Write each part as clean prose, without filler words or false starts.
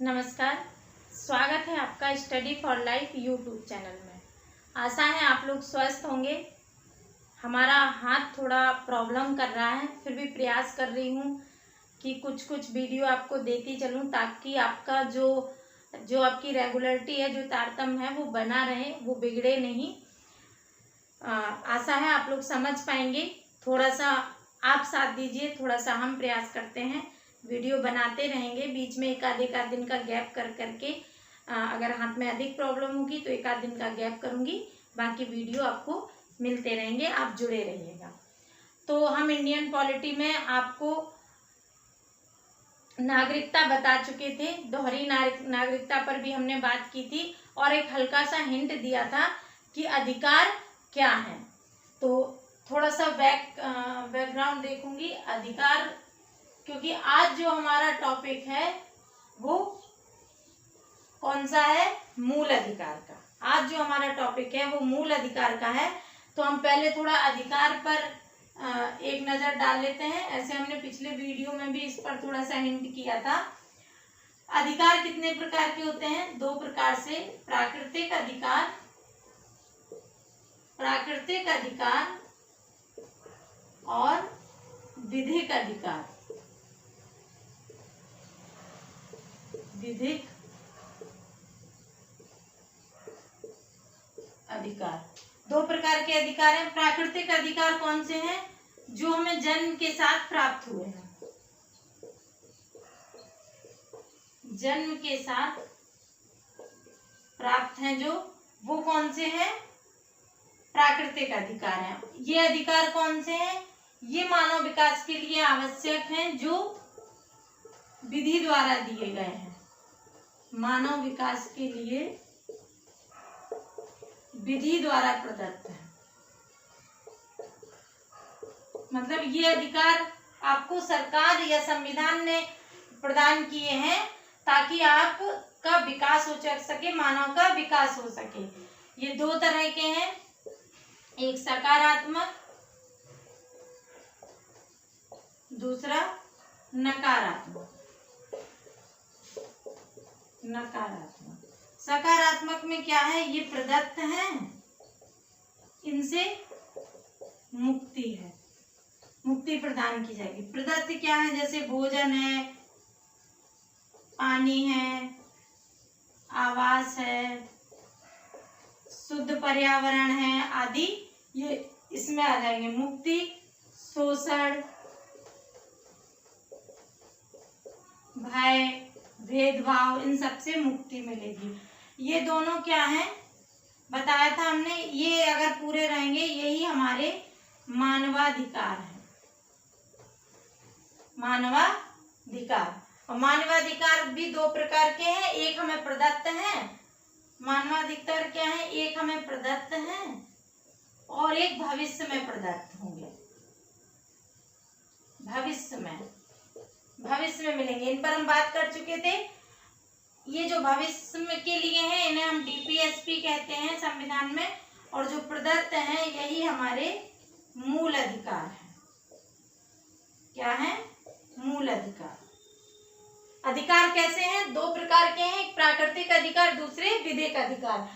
नमस्कार, स्वागत है आपका study for life YouTube channel में। आशा है आप लोग स्वस्थ होंगे। हमारा हाथ थोड़ा प्रॉब्लम कर रहा है, फिर भी प्रयास कर रही हूँ कि कुछ वीडियो आपको देती चलूँ ताकि आपका जो आपकी रेगुलरिटी है, जो तारतम्य है वो बना रहे, वो बिगड़े नहीं। आशा है आप लोग समझ पाएंगे। थोड़ा सा आप साथ दीजिए, थोड़ा सा हम प्रयास करते हैं, वीडियो बनाते रहेंगे। बीच में एक आध दिन का गैप कर करके अगर हाथ में अधिक प्रॉब्लम होगी तो एक आध दिन का गैप करूँगी, बाकी वीडियो आपको मिलते रहेंगे, आप जुड़े रहिएगा। तो हम इंडियन पॉलिटी में आपको नागरिकता बता चुके थे, दोहरी नागरिकता पर भी हमने बात की थी और एक हल्का सा हिंट दिया था कि अधिकार क्या है। तो थोड़ा सा बैकग्राउंड देखूंगी अधिकार, क्योंकि आज जो हमारा टॉपिक है वो कौन सा है? मूल अधिकार का। आज जो हमारा टॉपिक है वो मूल अधिकार का है। तो हम पहले थोड़ा अधिकार पर एक नज़र डाल लेते हैं। ऐसे हमने पिछले वीडियो में भी इस पर थोड़ा सा हिंट किया था। अधिकार कितने प्रकार के होते हैं? दो प्रकार से, प्राकृतिक अधिकार और विधिक अधिकार। विधिक अधिकार दो प्रकार के अधिकार हैं। प्राकृतिक अधिकार कौन से हैं? जो हमें जन्म के साथ प्राप्त हुए हैं। जन्म के साथ प्राप्त हैं जो, वो कौन से हैं? प्राकृतिक अधिकार हैं। ये अधिकार कौन से हैं? ये मानव विकास के लिए आवश्यक हैं, जो विधि द्वारा दिए गए हैं। मानव विकास के लिए विधि द्वारा प्रदत्त है। मतलब ये अधिकार आपको सरकार या संविधान ने प्रदान किए हैं ताकि आपका विकास हो सके, मानव का विकास हो सके। ये दो तरह के हैं, एक सकारात्मक, दूसरा नकारात्मक। सकारात्मक में क्या है? ये प्रदत्त हैं, इनसे मुक्ति है, मुक्ति प्रदान की जाएगी। प्रदत्त क्या है? जैसे भोजन है, पानी है, आवास है, शुद्ध पर्यावरण है आदि, ये इसमें आ जाएंगे। मुक्ति, शोषण, भय, भेदभाव, इन सब से मुक्ति मिलेगी। ये दोनों क्या है बताया था हमने, ये अगर पूरे रहेंगे यही हमारे मानवाधिकार है। मानवाधिकार, और मानवाधिकार भी दो प्रकार के हैं। एक हमें प्रदत्त है, मानवाधिकार क्या है? एक हमें प्रदत्त है और एक भविष्य में प्रदत्त होंगे। भविष्य में मिलेंगे। इन पर हम बात कर चुके थे। ये जो भविष्य में के लिए हैं इन्हें हम डीपीएसपी कहते हैं संविधान में, और जो प्रदत्त हैं यही हमारे मूल अधिकार है। क्या है? मूल अधिकार। अधिकार कैसे हैं? दो प्रकार के हैं, एक प्राकृतिक अधिकार, दूसरे विधिक अधिकार।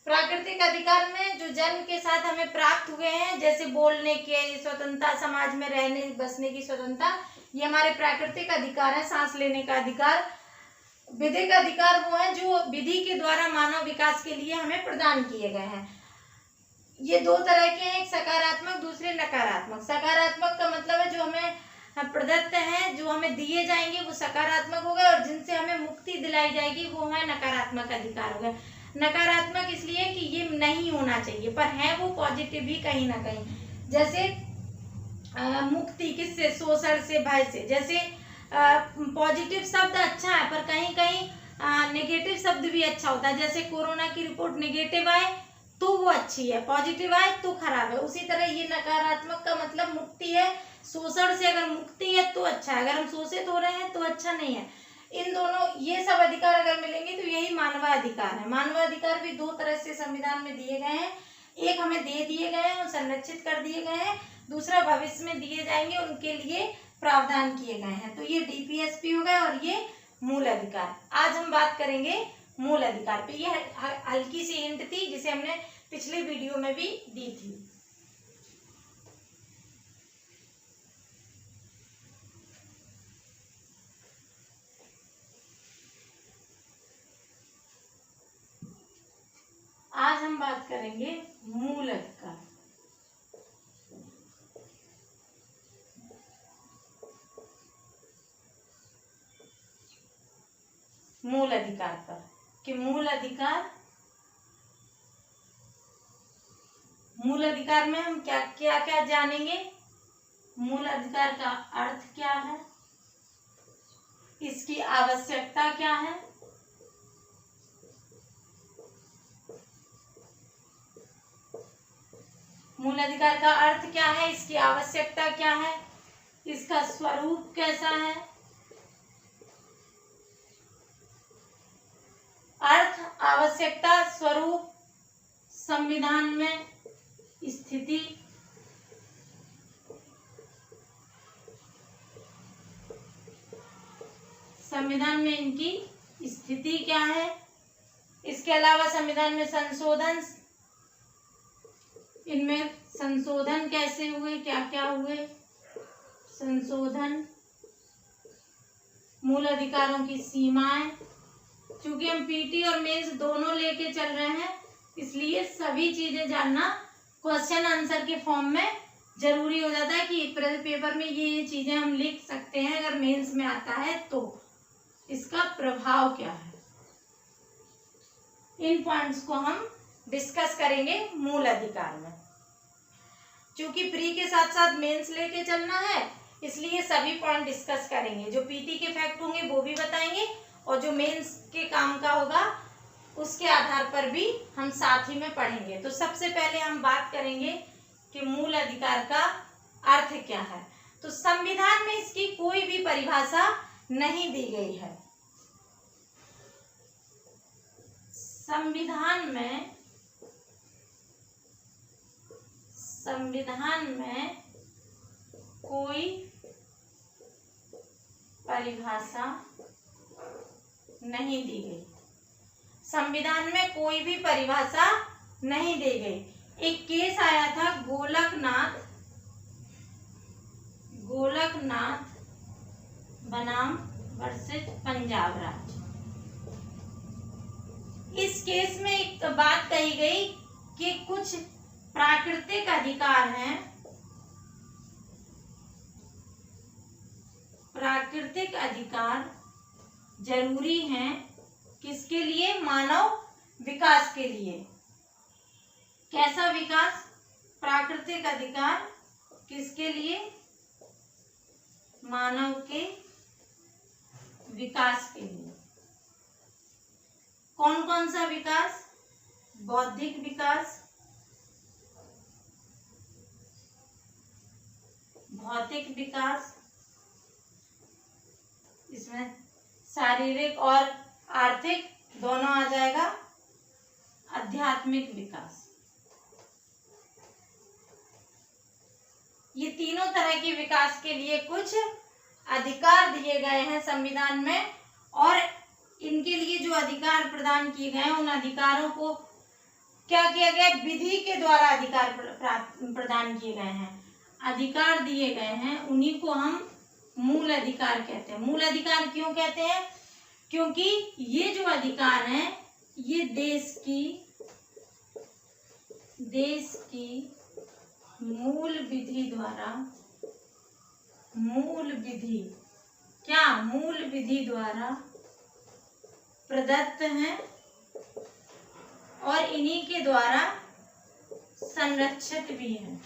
प्राकृतिक अधिकार में जो जन्म के साथ हमें प्राप्त हुए हैं, जैसे बोलने की स्वतंत्रता, समाज में रहने बसने की स्वतंत्रता, ये हमारे प्राकृतिक अधिकार है। सांस लेने का अधिकार। विधिक अधिकार वो है जो विधि के द्वारा मानव विकास के लिए हमें प्रदान किए गए हैं। ये दो तरह के हैं, एक सकारात्मक, दूसरे नकारात्मक। सकारात्मक का मतलब है जो हमें प्रदत्त हैं, जो हमें दिए जाएंगे वो सकारात्मक हो गए, और जिनसे हमें मुक्ति दिलाई जाएगी वो है नकारात्मक अधिकार हो गए। नकारात्मक इसलिए कि ये नहीं होना चाहिए, पर है वो पॉजिटिव भी कहीं ना कहीं। जैसे मुक्ति किससे? शोषण से, भय से। जैसे पॉजिटिव शब्द अच्छा है, पर कहीं कहीं नेगेटिव शब्द भी अच्छा होता है। जैसे कोरोना की रिपोर्ट नेगेटिव आए तो वो अच्छी है, पॉजिटिव आए तो खराब है। उसी तरह ये नकारात्मक का मतलब मुक्ति है। शोषण से अगर मुक्ति है तो अच्छा है, अगर हम शोषित हो रहे हैं तो अच्छा नहीं है। इन दोनों, ये सब अधिकार अगर मिलेंगे तो यही मानवाधिकार है। मानवाधिकार भी दो तरह से संविधान में दिए गए हैं, एक हमें दे दिए गए हैं और संरक्षित कर दिए गए हैं, दूसरा भविष्य में दिए जाएंगे, उनके लिए प्रावधान किए गए हैं। तो ये डीपीएसपी हो गए और ये मूल अधिकार। आज हम बात करेंगे मूल अधिकार पे। ये हल्की सी हिंट थी जिसे हमने पिछले वीडियो में भी दी थी। आज हम बात करेंगे मूल अधिकार। मूल अधिकार पर कि मूल अधिकार में हम क्या क्या क्या जानेंगे। मूल अधिकार का अर्थ क्या है, इसकी आवश्यकता क्या है, मूल अधिकार का अर्थ क्या है, इसकी आवश्यकता क्या है, इसका स्वरूप कैसा है, अर्थ, आवश्यकता, स्वरूप, संविधान में स्थिति, संविधान में इनकी स्थिति क्या है। इसके अलावा संविधान में संशोधन, इनमें संशोधन कैसे हुए, क्या क्या हुए संशोधन, मूल अधिकारों की सीमाएं। चूंकि हम पीटी और मेंस दोनों लेके चल रहे हैं, इसलिए सभी चीजें जानना क्वेश्चन आंसर के फॉर्म में जरूरी हो जाता है कि पेपर में ये चीजें हम लिख सकते हैं। अगर मेंस में आता है तो इसका प्रभाव क्या है, इन पॉइंट्स को हम डिस्कस करेंगे मूल अधिकार में। चूंकि प्री के साथ साथ मेंस लेके चलना है, इसलिए सभी पॉइंट डिस्कस करेंगे। जो पीटी के फैक्ट होंगे वो भी बताएंगे, और जो मेंस के काम का होगा उसके आधार पर भी हम साथ ही में पढ़ेंगे। तो सबसे पहले हम बात करेंगे कि मूल अधिकार का अर्थ क्या है। तो संविधान में इसकी कोई भी परिभाषा नहीं दी गई है। संविधान में कोई परिभाषा नहीं दी गई। संविधान में कोई भी परिभाषा नहीं दी गई। एक केस आया था गोलकनाथ बनाम वर्सेस पंजाब राज्य। इस केस में एक बात कही गई कि कुछ प्राकृतिक अधिकार हैं, प्राकृतिक अधिकार जरूरी हैं किसके लिए, मानव विकास के लिए। कैसा विकास, प्राकृतिक अधिकार किसके लिए, मानव के विकास के लिए। कौन कौन सा विकास, बौद्धिक विकास, भौतिक विकास, इसमें शारीरिक और आर्थिक दोनों आ जाएगा, आध्यात्मिक विकास। ये तीनों तरह के विकास के लिए कुछ अधिकार दिए गए हैं संविधान में, और इनके लिए जो अधिकार प्रदान किए गए हैं उन अधिकारों को क्या किया गया, विधि के द्वारा अधिकार प्रदान किए गए हैं, अधिकार दिए गए हैं, उन्हीं को हम मूल अधिकार कहते हैं। मूल अधिकार क्यों कहते हैं, क्योंकि ये जो अधिकार हैं ये देश की मूल विधि द्वारा प्रदत्त हैं और इन्हीं के द्वारा संरक्षित भी हैं।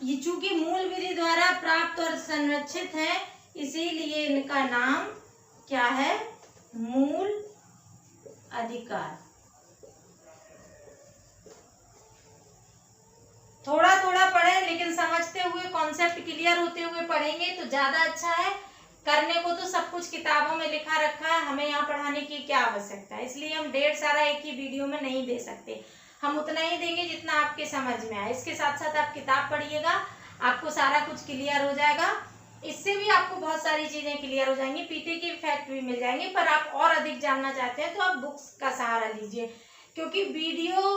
ये चूंकि मूल विधि द्वारा प्राप्त और संरक्षित है, इसीलिए इनका नाम क्या है, मूल अधिकार। थोड़ा थोड़ा पढ़ें, लेकिन समझते हुए, कॉन्सेप्ट क्लियर होते हुए पढ़ेंगे तो ज्यादा अच्छा है। करने को तो सब कुछ किताबों में लिखा रखा है, हमें यहाँ पढ़ाने की क्या आवश्यकता है। इसलिए हम ढेर सारा एक ही वीडियो में नहीं दे सकते, हम उतना ही देंगे जितना आपके समझ में आए। इसके साथ साथ आप किताब पढ़िएगा, आपको सारा कुछ क्लियर हो जाएगा। इससे भी आपको बहुत सारी चीजें क्लियर हो जाएंगी, पीटी के फैक्ट भी मिल जाएंगे। पर आप और अधिक जानना चाहते हैं तो आप बुक्स का सहारा लीजिए, क्योंकि वीडियो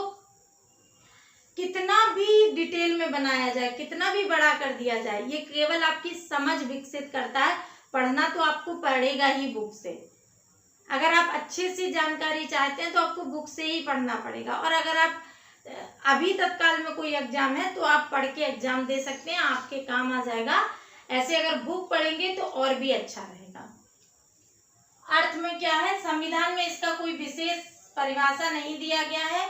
कितना भी डिटेल में बनाया जाए, कितना भी बड़ा कर दिया जाए, ये केवल आपकी समझ विकसित करता है। पढ़ना तो आपको पड़ेगा ही बुक से। अगर आप अच्छे से जानकारी चाहते हैं तो आपको बुक से ही पढ़ना पड़ेगा। और अगर आप अभी तत्काल में कोई एग्जाम है तो आप पढ़ के एग्जाम दे सकते हैं, आपके काम आ जाएगा। ऐसे अगर बुक पढ़ेंगे तो और भी अच्छा रहेगा। अर्थ में क्या है, संविधान में इसका कोई विशेष परिभाषा नहीं दिया गया है।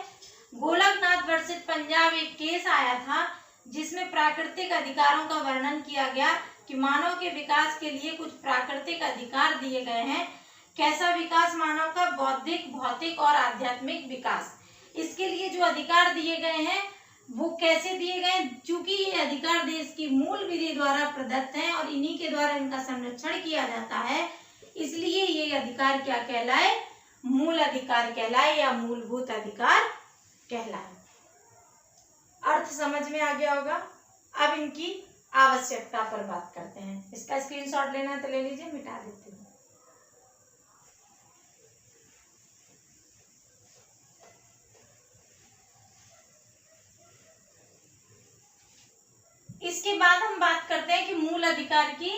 गोलकनाथ वर्सेस पंजाब एक केस आया था जिसमें प्राकृतिक अधिकारों का वर्णन किया गया कि मानव के विकास के लिए कुछ प्राकृतिक अधिकार दिए गए हैं। कैसा विकास? मानव का बौद्धिक, भौतिक और आध्यात्मिक विकास। इसके लिए जो अधिकार दिए गए हैं वो कैसे दिए गए? चूंकि ये अधिकार देश की मूल विधि द्वारा प्रदत्त हैं और इन्हीं के द्वारा इनका संरक्षण किया जाता है, इसलिए ये अधिकार क्या कहलाए? मूल अधिकार कहलाए या मूलभूत अधिकार कहलाए। अर्थ समझ में आ गया होगा। अब इनकी आवश्यकता पर बात करते हैं। इसका स्क्रीनशॉट लेना है तो ले लीजिए, मिटा देते हैं। इसके बाद हम बात करते हैं कि मूल अधिकार की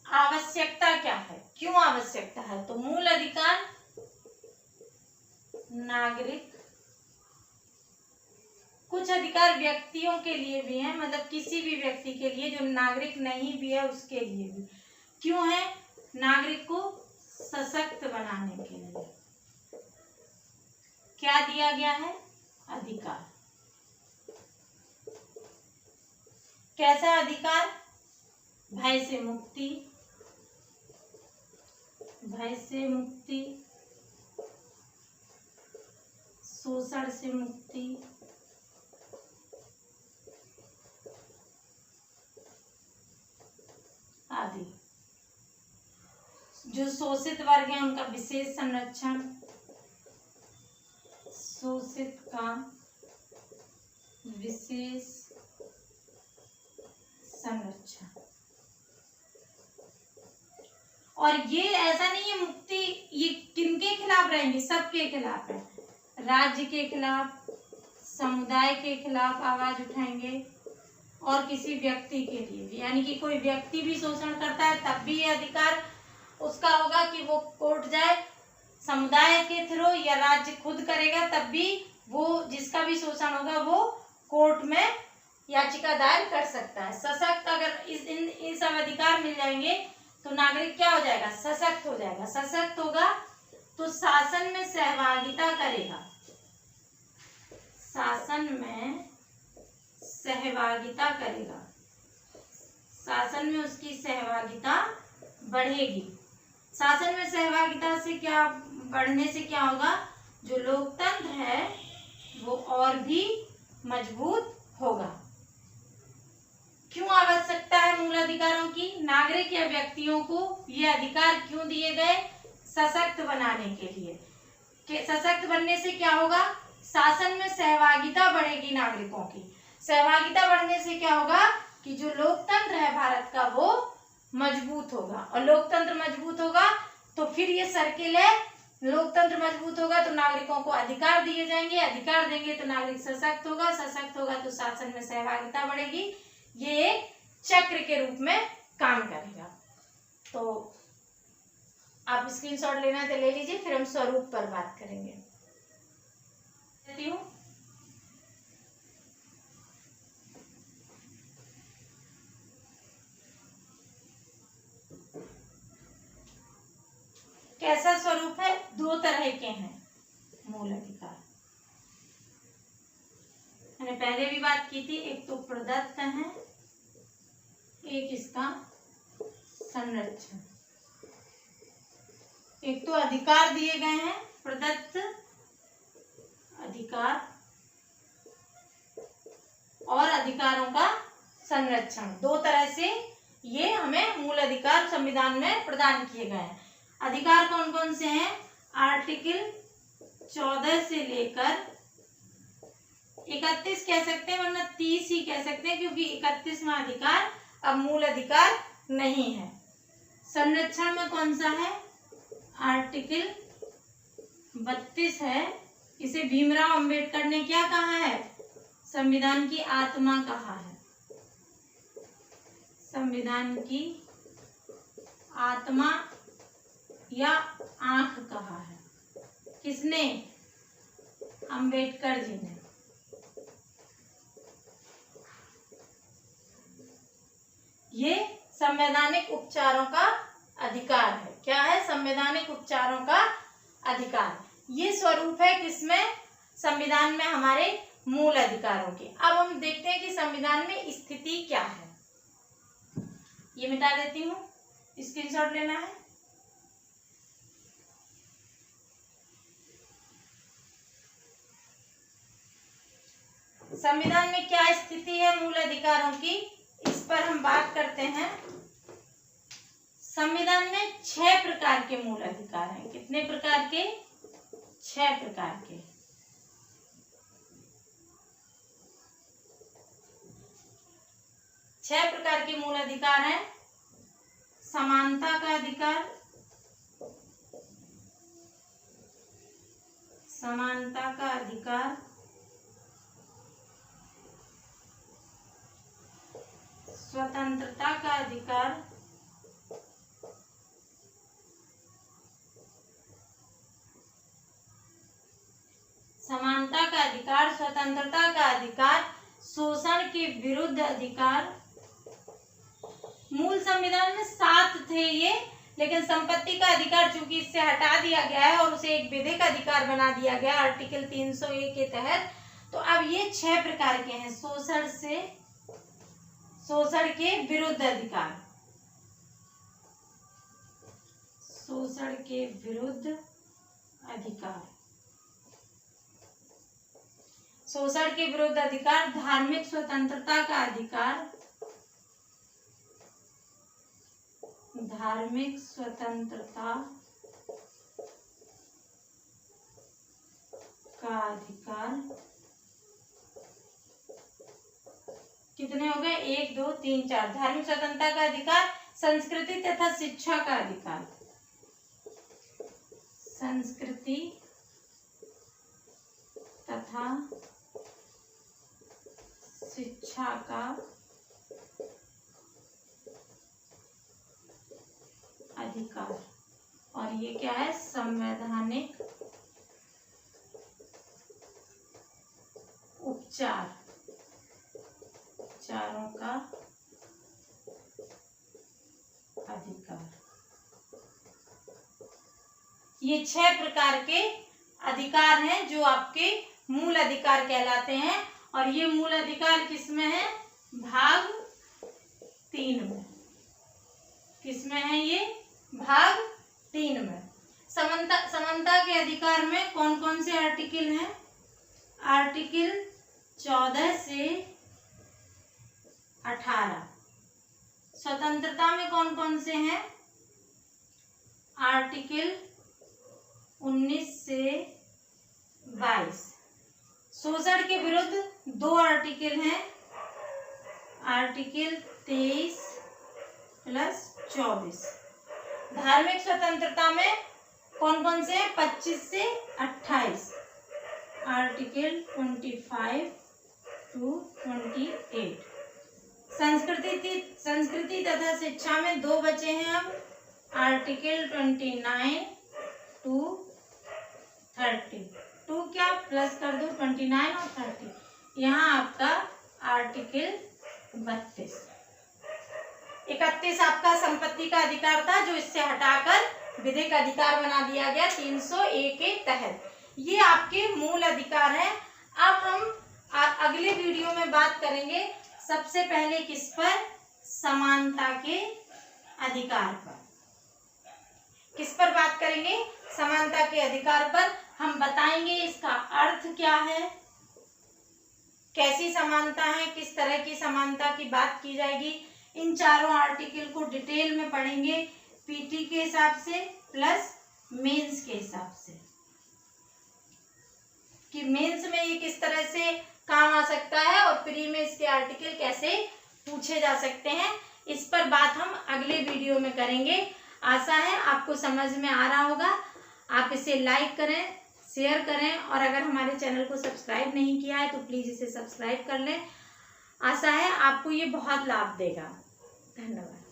आवश्यकता क्या है, क्यों आवश्यकता है। तो मूल अधिकार नागरिक, कुछ अधिकार व्यक्तियों के लिए भी है, मतलब किसी भी व्यक्ति के लिए जो नागरिक नहीं भी है उसके लिए भी। क्यों है? नागरिक को सशक्त बनाने के लिए। क्या दिया गया है? अधिकार। कैसा अधिकार? भय से मुक्ति, भय से मुक्ति, शोषण से मुक्ति, आदि। जो शोषित वर्ग है उनका विशेष संरक्षण, शोषित का विशेष संरक्षण। और ये ऐसा नहीं है मुक्ति ये किनके खिलाफ रहेंगी? सबके खिलाफ है। राज्य के खिलाफ, समुदाय के खिलाफ आवाज उठाएंगे और किसी व्यक्ति के लिए भी, यानी कि कोई व्यक्ति भी शोषण करता है तब भी ये अधिकार उसका होगा कि वो कोर्ट जाए। समुदाय के थ्रू या राज्य खुद करेगा तब भी वो जिसका भी शोषण होगा वो कोर्ट में याचिका दायर कर सकता है। सशक्त, अगर इन सब अधिकार मिल जाएंगे तो नागरिक क्या हो जाएगा? सशक्त हो जाएगा। सशक्त होगा तो शासन में सहभागिता करेगा, शासन में सहभागिता करेगा, शासन में उसकी सहभागिता बढ़ेगी। शासन में सहभागिता से क्या बढ़ने से क्या होगा? जो लोकतंत्र है वो और भी मजबूत होगा। क्यों आवश्यकता है मूल अधिकारों की? नागरिक या व्यक्तियों को ये अधिकार क्यों दिए गए? सशक्त बनाने के लिए। सशक्त बनने से क्या होगा? शासन में सहभागिता बढ़ेगी नागरिकों की। सहभागिता बढ़ने से क्या होगा कि जो लोकतंत्र है भारत का वो मजबूत होगा। और लोकतंत्र मजबूत होगा तो फिर ये सर्किल है, लोकतंत्र मजबूत होगा तो नागरिकों को अधिकार दिए जाएंगे, अधिकार देंगे तो नागरिक सशक्त होगा, सशक्त होगा तो शासन में सहभागिता बढ़ेगी। ये एक चक्र के रूप में काम करेगा। तो आप स्क्रीनशॉट लेना तो ले लीजिए, फिर हम स्वरूप पर बात करेंगे। कैसा स्वरूप है? दो तरह के हैं मूल अधिकार। मैंने पहले भी बात की थी, एक तो प्रदत्त है, एक इसका संरक्षण। एक तो अधिकार दिए गए हैं, प्रदत्त अधिकार, और अधिकारों का संरक्षण। दो तरह से ये हमें मूल अधिकार संविधान में प्रदान किए गए हैं। अधिकार कौन कौन से हैं? आर्टिकल 14 से लेकर 31 कह सकते हैं वरना 30 ही कह सकते हैं, क्योंकि 31वां अधिकार अब मूल अधिकार नहीं है। संरक्षण में कौन सा है? आर्टिकल 32 है। इसे भीमराव अंबेडकर ने क्या कहा है? संविधान की आत्मा कहा है। संविधान की आत्मा या आंख कहा है। किसने? अंबेडकर जी ने। ये संवैधानिक उपचारों का अधिकार है। क्या है? संवैधानिक उपचारों का अधिकार। ये स्वरूप है किसमें? संविधान में, हमारे मूल अधिकारों के। अब हम देखते हैं कि संविधान में स्थिति क्या है। ये मिटा देती हूँ, स्क्रीनशॉट लेना है। संविधान में क्या स्थिति है मूल अधिकारों की, इस पर हम बात करते हैं। संविधान में 6 प्रकार के मूल अधिकार हैं। कितने प्रकार के? 6 प्रकार के। छह प्रकार के मूल अधिकार हैं। समानता का अधिकार, समानता का अधिकार, स्वतंत्रता का अधिकार, समानता का अधिकार, स्वतंत्रता का अधिकार, शोषण के विरुद्ध अधिकार। मूल संविधान में 7 थे ये, लेकिन संपत्ति का अधिकार चूंकि इससे हटा दिया गया है और उसे एक विधिक अधिकार बना दिया गया आर्टिकल 301 के तहत, तो अब ये 6 प्रकार के हैं। शोषण के विरुद्ध अधिकार, शोषण के विरुद्ध अधिकार, शोषण के विरुद्ध अधिकार, धार्मिक स्वतंत्रता का अधिकार, धार्मिक स्वतंत्रता का अधिकार। कितने हो गए? 1 2 3 4। धार्मिक स्वतंत्रता का अधिकार, संस्कृति तथा शिक्षा का अधिकार, संस्कृति तथा शिक्षा का अधिकार। और ये क्या है? संवैधानिक उपचारों का अधिकार। ये 6 प्रकार के अधिकार हैं जो आपके मूल अधिकार कहलाते हैं। और ये मूल अधिकार किसमें है? भाग 3 में। किसमें है ये? भाग 3 में। समानता के अधिकार में कौन कौन से आर्टिकल हैं? आर्टिकल 14 से 18। स्वतंत्रता में कौन कौन से हैं? आर्टिकल 19 से 22। शोषण के विरुद्ध 2 आर्टिकल हैं, आर्टिकल 23 प्लस 24। धार्मिक स्वतंत्रता में कौन कौन से हैं? 25 से 28, आर्टिकल 25 to 28। संस्कृति तथा शिक्षा में 2 बचे हैं अब, आर्टिकल 29 to 30। 2 क्या प्लस कर दो, 29 और 30। यहाँ आपका आर्टिकल 32। 31 आपका संपत्ति का अधिकार था, जो इससे हटाकर विधिक अधिकार बना दिया गया 301 के तहत। ये आपके मूल अधिकार हैं। अब हम अगले वीडियो में बात करेंगे सबसे पहले किस पर? समानता के अधिकार पर। किस पर बात करेंगे? समानता के अधिकार पर। हम बताएंगे इसका अर्थ क्या है, कैसी समानता है, किस तरह की समानता की बात की जाएगी। इन चारों आर्टिकल को डिटेल में पढ़ेंगे, पीटी के हिसाब से प्लस मेंस के हिसाब से, कि मेंस में ये किस तरह से काम आ सकता है और प्री में इसके आर्टिकल कैसे पूछे जा सकते हैं, इस पर बात हम अगले वीडियो में करेंगे। आशा है आपको समझ में आ रहा होगा। आप इसे लाइक करें, शेयर करें और अगर हमारे चैनल को सब्सक्राइब नहीं किया है तो प्लीज़ इसे सब्सक्राइब कर लें। आशा है आपको ये बहुत लाभ देगा। धन्यवाद।